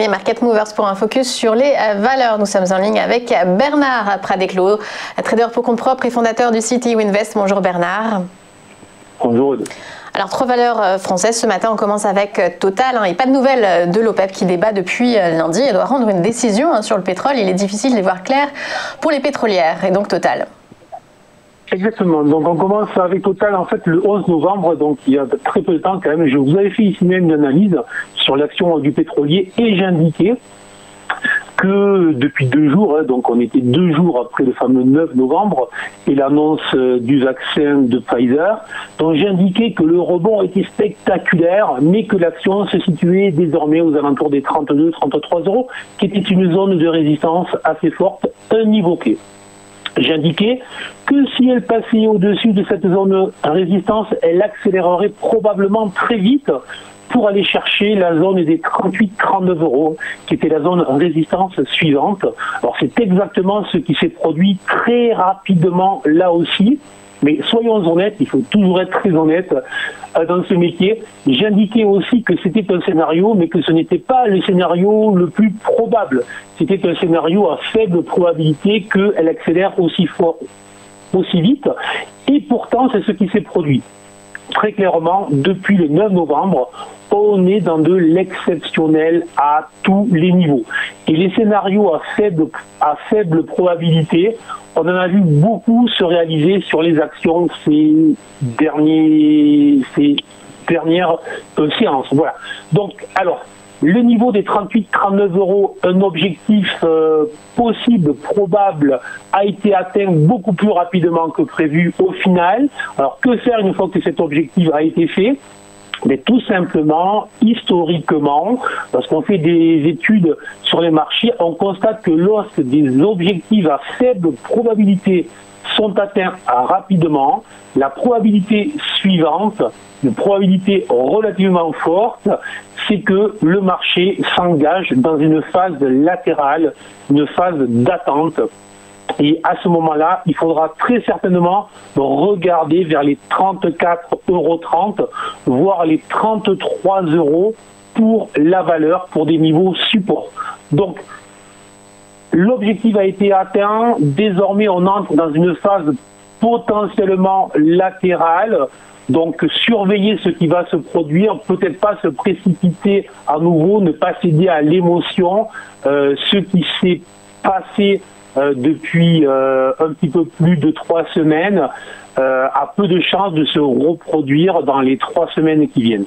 Calendrier Market Movers pour un focus sur les valeurs. Nous sommes en ligne avec Bernard Pradeclos, trader pour compte propre et fondateur du site Winvest. Bonjour Bernard. Bonjour. Alors, 3 valeurs françaises. Ce matin, on commence avec Total. Et pas de nouvelles de l'OPEP qui débat depuis lundi. Elle doit rendre une décision sur le pétrole. Il est difficile de les voir clairs pour les pétrolières et donc Total. Exactement. Donc on commence avec Total en fait le 11 novembre, donc il y a très peu de temps quand même. Je vous avais fait ici même une analyse sur l'action du pétrolier et j'ai indiqué que depuis 2 jours, donc on était 2 jours après le fameux 9 novembre et l'annonce du vaccin de Pfizer, donc j'ai indiqué que le rebond était spectaculaire, mais que l'action se situait désormais aux alentours des 32-33 euros, qui était une zone de résistance assez forte, un niveau clé. J'indiquais que si elle passait au-dessus de cette zone de résistance, elle accélérerait probablement très vite pour aller chercher la zone des 38-39 euros, qui était la zone résistance suivante. Alors c'est exactement ce qui s'est produit très rapidement là aussi. Mais soyons honnêtes, il faut toujours être très honnête dans ce métier. J'indiquais aussi que c'était un scénario, mais que ce n'était pas le scénario le plus probable. C'était un scénario à faible probabilité qu'elle accélère aussi fort, aussi vite. Et pourtant, c'est ce qui s'est produit. Très clairement, depuis le 9 novembre, on est dans de l'exceptionnel à tous les niveaux. Et les scénarios à faible probabilité, on en a vu beaucoup se réaliser sur les actions ces dernières séances. Voilà. Donc, alors, le niveau des 38-39 euros, un objectif possible, probable, a été atteint beaucoup plus rapidement que prévu au final. Alors, que faire une fois que cet objectif a été fait ? Mais tout simplement, historiquement, lorsqu'on fait des études sur les marchés, on constate que lorsque des objectifs à faible probabilité sont atteints rapidement, la probabilité suivante, une probabilité relativement forte, c'est que le marché s'engage dans une phase latérale, une phase d'attente. Et à ce moment-là, il faudra très certainement regarder vers les 34,30 €, voire les 33 € pour la valeur, pour des niveaux support. Donc, l'objectif a été atteint. Désormais, on entre dans une phase potentiellement latérale. Donc, surveiller ce qui va se produire, peut-être pas se précipiter à nouveau, ne pas céder à l'émotion. Ce qui s'est passé depuis un petit peu plus de 3 semaines, a peu de chances de se reproduire dans les 3 semaines qui viennent.